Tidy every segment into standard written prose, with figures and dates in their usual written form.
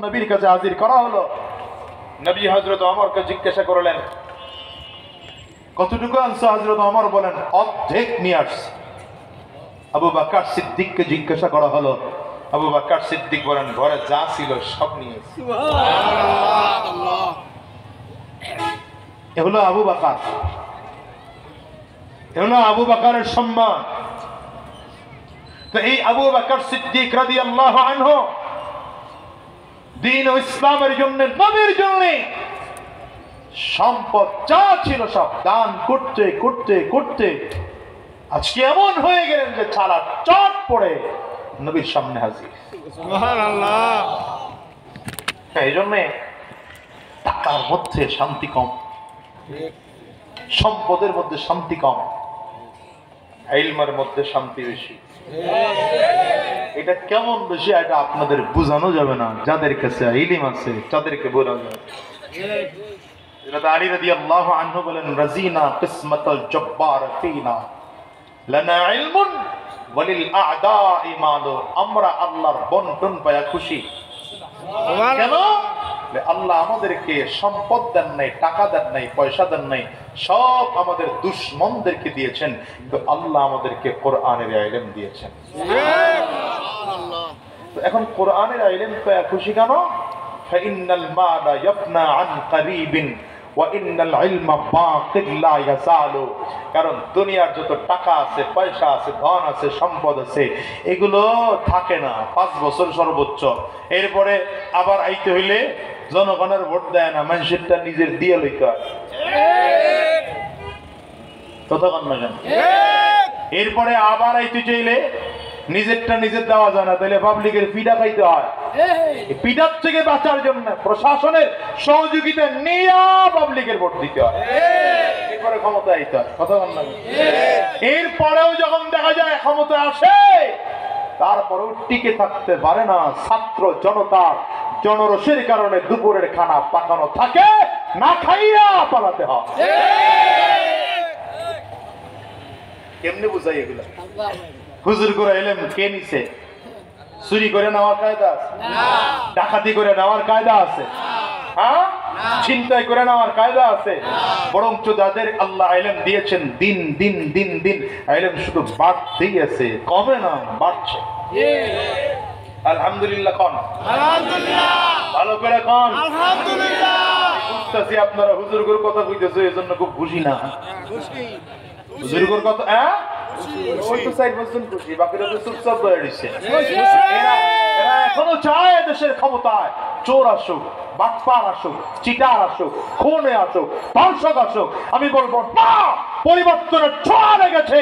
নবীর কাছে হাজির করা হলো। নবী হযরত ওমরকে জিজ্ঞাসা করলেন, কতটুকু আনছো? হযরত ওমর বলেন, অর্ধেক নিয়ে আসছি। আবু বকর সিদ্দিককে জিজ্ঞাসা করা হলো। আবু বকর সিদ্দিক বলেন, ঘরে যা ছিল সব নিয়ে এসেছি। সুবহানাল্লাহ। এ হলো আবু বকর, এ হলো আবু বকরের সম্মান। তো এই আবু বকর সিদ্দিক রাদিয়াল্লাহু আনহু দ্বীন ও ইসলামের জন্য, নবীর জন্য সম্পদ যা ছিল সব দান করতে করতে করতে আজকে এমন হয়ে গেলেন যে ছাড়া চট পড়ে নবীর সামনে হাজির। সুবহানাল্লাহ। এই জন্য টাকার মধ্যে শান্তি কম, সম্পদের মধ্যে শান্তি কম, ইলমের মধ্যে শান্তি বেশি। এটা কেমন বেশি এটা আপনাদের বোঝানো যাবে না, যাদের কাছে ইলম আছে তাদেরকে বোঝানো যাবে। হযরত আলী রাদিয়াল্লাহু আনহু বলেন, রাজিনা কিসমাতাল জব্বার ফিনা লানা ইলমুন ওয়ালিল আ'দাই মালু। আমরা আল্লাহর বন্টন পায়া খুশি। কেন? আল্লাহ আমাদেরকে সম্পদ দেন নাই, টাকা দেন নাই, পয়সা দেন নাই, সব আমাদের দুশমনদেরকে দিয়েছেন, কিন্তু আল্লাহ আমাদেরকে কোরআনের ইলম দিয়েছেন। সুবহানাল্লাহ। তো এখন কোরআনের ইলম পায়া খুশি কেন? ফাইনাল মালা ইয়াফনা আন করিবিন ওয়া ইন্নাল ইলমা বাকিল লা ইয়াজালু। কারণ দুনিয়ার যত টাকা আছে, পয়সা আছে, ধন আছে, সম্পদ আছে, এগুলো থাকে না 5 বছর সর্বোচ্চ। এরপরে আবার আইতে হইলে জনগণের ভোট দেয় না, মানুষেরটা নিজের দিয়ে লইতে হয়। ততক্ষণ না জান। এরপরে আবার আইতে চাইলে নিজেরটা নিজের দেওয়া যায় না, তাহলে পাবলিকের পিঠা খাইতে হয়। পিঠার থেকে বাঁচার জন্য প্রশাসনের সহযোগিতা নিয়ে পাবলিকের ভোট দিতে হয়, এরপরে ক্ষমতা আইতে হয়। কতক্ষণ না। এরপরেও যখন দেখা যায় ক্ষমতা আসে, তারপরেও টিকে থাকতে পারে না। ছাত্র জনতা জনরোষের কারণে দুপুরের খানা পাকানো থাকে, না খাইয়া পালাতে হয়। কেমনে বুঝাই এগুলা? হুজুর করে এলেন, কে নিছে? চুরি করে নেওয়ার কায়দা আছে? ডাকাতি করে নেওয়ার কায়দা আছে? হ্যাঁ, ছিনতাই করে নেওয়ার কায়দা আছে? বরঞ্চ যাদের আল্লাহ ইলম দিয়েছেন, দিন দিন দিন দিন ইলম শুধু বাড়তেই আছে, কমে না, বাড়ছে। আলহামদুলিল্লাহ কোন? আলহামদুলিল্লাহ। ভালো করে কোন? আলহামদুলিল্লাহ। বুঝতেছি আপনারা হুজুরগুর কথা কইতেছো, এজন্য খুব খুশি না? খুশি। হুজুরগুর কথা ওই তো 4 বছর খুশি, বাকিরা তো চুপচাপ বসে রইছে। এরা এখনো চায় দেশের ক্ষমতায় চোর আসুক, বাটপার আসুক, চিটার আসুক, খুনে আসুক, ধর্ষক আসুক। আমি বলবো না, পরিবর্তনের ছোঁয়া লেগেছে।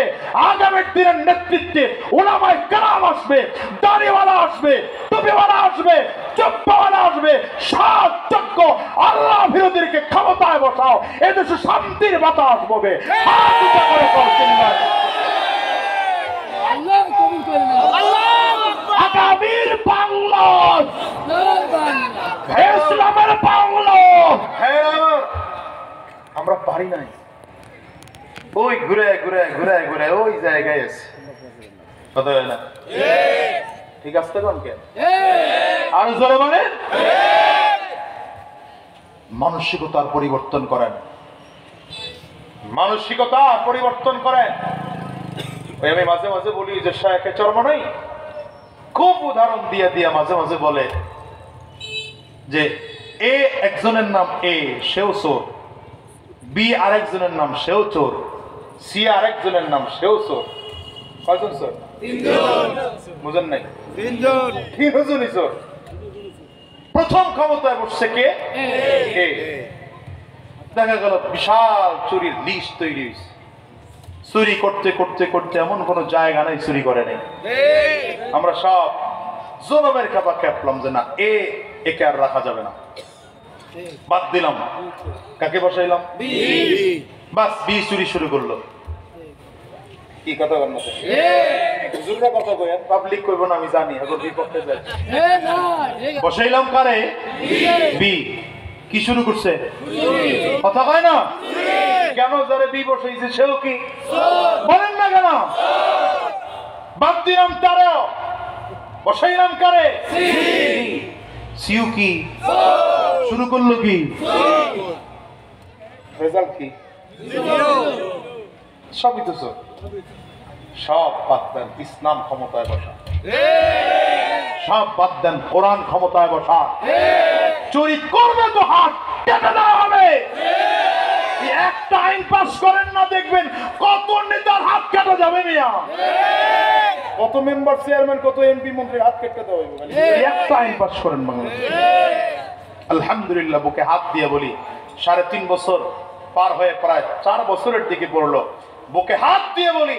আগামী দিনের নেতৃত্বে উলামায়ে কেরাম আসবে, দাড়িওয়ালা আসবে, টুপিওয়ালা আসবে, জুব্বাওয়ালা আসবে, সৎ যোগ্য আল্লাহ বিরোধীদেরকে ক্ষমতায় বসাও, এদেশে শান্তির বাতাস ববে। হাত উঁচা করে বলছিলেন আল্লাহ কবুল করেন। আগামীর বাংলা ইসলামের বাংলা। আমরা পারি নাই, ওই ঘুরে ঘুরে ঘুরে ঘুরে ওই জায়গায় আছে। কথা হয় না? ঠিক আছে কোন কে? আর জোরে বলেন। মানসিকতার পরিবর্তন করেন, মানসিকতা পরিবর্তন করেন। ওই আমি মাঝে মাঝে বলি যে শায়েখে চরমনাই খুব উদাহরণ দিয়ে দিয়ে মাঝে মাঝে বলে যে এ একজনের নাম এ, সেও চোর, বি আরেকজনের নাম সেও চোর, সি আরেকজনের নাম সেও চোর। কয়জন চোর? 3 জন। বুঝেন নাই? 3 জন। 3 জনই চোর। প্রথম ক্ষমতায় বসছে কে? এ। দেখা গেল বিশাল চুরির লিস্ট তৈরি হয়েছে। চুরি করতে করতে করতে এমন কোন জায়গা নাই চুরি করে নাই। আমরা সব জনমের খাপা খেপলাম যে না, একে আর রাখা যাবে না, বাদ দিলাম। কাকে বসাইলাম? বি। বাস, বি চুরি শুরু করলো। কি কথা বল না? হুজুররা কথা কয়, পাবলিক কইব না, আমি জানি এখন বিপক্ষে যায়। বসাইলাম কারে? বি। কি শুরু করছে? কথা কয় না? কেন? যারা বি বসাইছে সেও কি বলেন না কেন? বাদ দিলাম তারেও, বসাইলাম কারে? সিউ কি শুরু করলো কি রেজাল্ট কি সবই তো সব বাদ দেন ইসলাম ক্ষমতায় বসা, সব বাদ দেন কোরআন ক্ষমতায় বসা। চুরি করবে তো হাত কেটে দেওয়া হবে। একটা আইন পাস করেন না, দেখবেন কত নেতার হাত কাটা যাবে মিয়া, কত মেম্বার চেয়ারম্যান কত এমপি মন্ত্রীর হাত কেটে দেওয়া হবে। একটা আইন পাস করেন বাংলাদেশে। আলহামদুলিল্লাহ বুকে হাত দিয়ে বলি 3.5 বছর পার হয়ে প্রায় 4 বছরের দিকে পড়লো, বুকে হাত দিয়ে বলি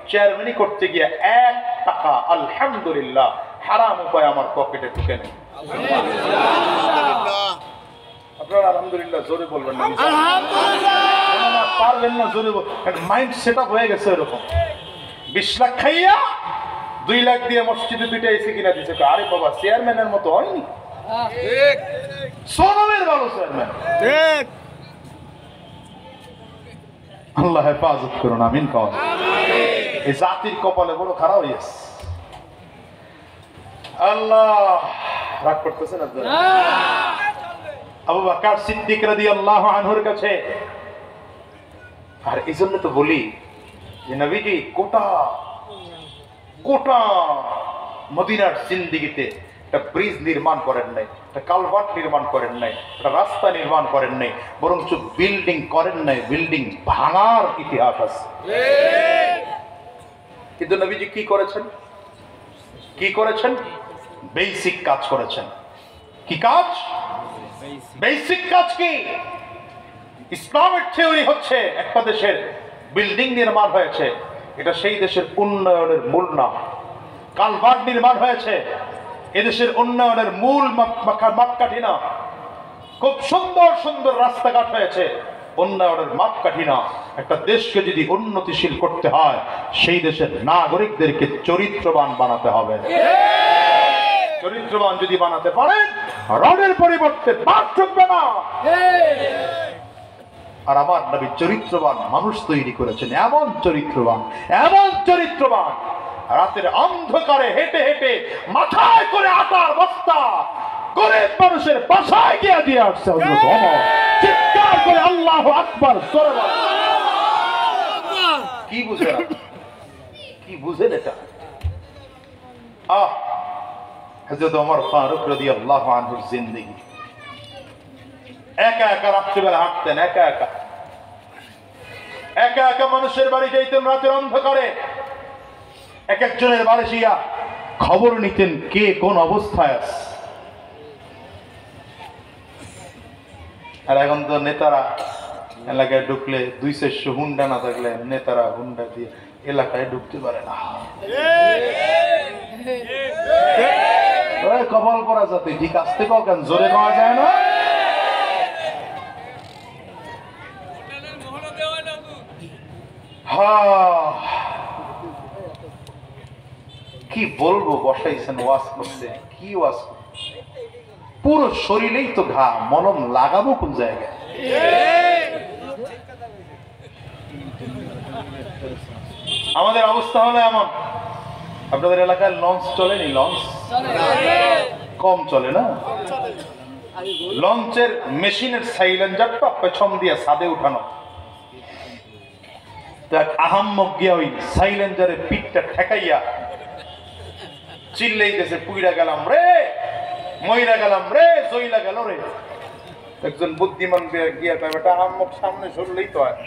চেয়ারম্যানই করতে গিয়ে 1 টাকা আলহামদুলিল্লাহ হারাম উপায় আমার পকেটে ঢুকে নেই। আপনারা আলহামদুলিল্লাহ জোরে বলবেন না, পারবেন না জোরে বলবেন, মাইন্ড সেট আপ হয়ে গেছে এরকম। 20 লাখ খাইয়া 2 লাখ দিয়ে মসজিদে 2টা এসি কিনা দিচ্ছে। আরে বাবা চেয়ারম্যানের মতো হয়নি, সোনমের ভালো চেয়ারম্যান। আল্লাহ হেফাজত করুন, আমিন কও। এই জাতির কপালে বড় খারাপ হয়েছে। আল্লাহ রাগ করতেছেন আপনারা? আবু বকর সিদ্দিক রাদিয়াল্লাহু আনহুর কাছে, আর এই জন্য তো বলি যে নবীজি কোটা কোটা মদিনার জিন্দেগিতে একটা ব্রিজ নির্মাণ করেন নাই, একটা কালভার্ট নির্মাণ করেন নাই, একটা রাস্তা নির্মাণ করেন নাই, বরঞ্চ বিল্ডিং করেন নাই, বিল্ডিং ভাঙার ইতিহাস আছে। কিন্তু নবীজি কি করেছেন? কি করেছেন? বেসিক কাজ করেছেন। কি কাজ? বেসিক কাজ কি? ইসলামের থিওরি হচ্ছে একটা দেশের বিল্ডিং নির্মাণ হয়েছে, এটা সেই দেশের উন্নয়নের মূল নাম। কালভার্ট নির্মাণ হয়েছে, এদেশের উন্নয়নের মূল মাপকাঠি না। খুব সুন্দর সুন্দর রাস্তাঘাট হয়েছে, উন্নয়নের মাপকাঠি না। একটা দেশকে যদি উন্নতিশীল করতে হয়, সেই দেশের নাগরিকদেরকে চরিত্রবান বানাতে হবে। চরিত্রবান যদি বানাতে পারেন, রডের পরিবর্তে বাস ঢুকবে না। আর আমার নবী চরিত্রবান মানুষ তৈরি করেছেন, এমন চরিত্রবান, এমন চরিত্রবান, রাতের অন্ধকারে হেঁটে হেঁটে মাথায় করে আটার বস্তা গরিব মানুষের বাসায় গিয়ে দিয়ে আসছে। চিৎকার করে আল্লাহু আকবার জোরে বলেন। কি বুঝেন? কি বুঝেন এটা? হযরত ওমর ফারুক রাদিয়াল্লাহু আনহুর জিন্দেগি। একা একা রাত্রিবেলা হাঁটতেন, একা একা একা একা মানুষের বাড়ি যাইতেন রাতের অন্ধকারে, এক একজনের বাড়ি গিয়া খবর নিতেন কে কোন অবস্থায় আছে। আর এখন তো নেতারা এলাকায় ঢুকলে 200 হুন্ডা না থাকলে নেতারা হুন্ডা দিয়ে এলাকায় ঢুকতে পারে না। কপাল পরা যাতে ঠিক আসতে কেন জোরে পাওয়া যায় না। কি বলবো, বসাইছেন ওয়াজ করতে, কি ওয়াজ পুরো শরীরেই তো ঘা, মলম লাগাবো কোন জায়গায়? আমাদের অবস্থা হলো এমন। আপনাদের এলাকায় লঞ্চ চলেনি? লঞ্চ কম চলে না? লঞ্চের মেশিনের সাইলেন্সারটা পেছন দিয়ে ছাদে উঠানো, আহাম্মক গিয়া ওই সাইলেন্সারের পিঠটা ঠেকাইয়া চিল্লাইতেছে, পুইরা গেলাম রে, মইরা গেলাম রে, জইলা গেল রে। একজন বুদ্ধিমান গিয়া কয়, বেটা আহাম্মক সামনে সরলেই তো হয়।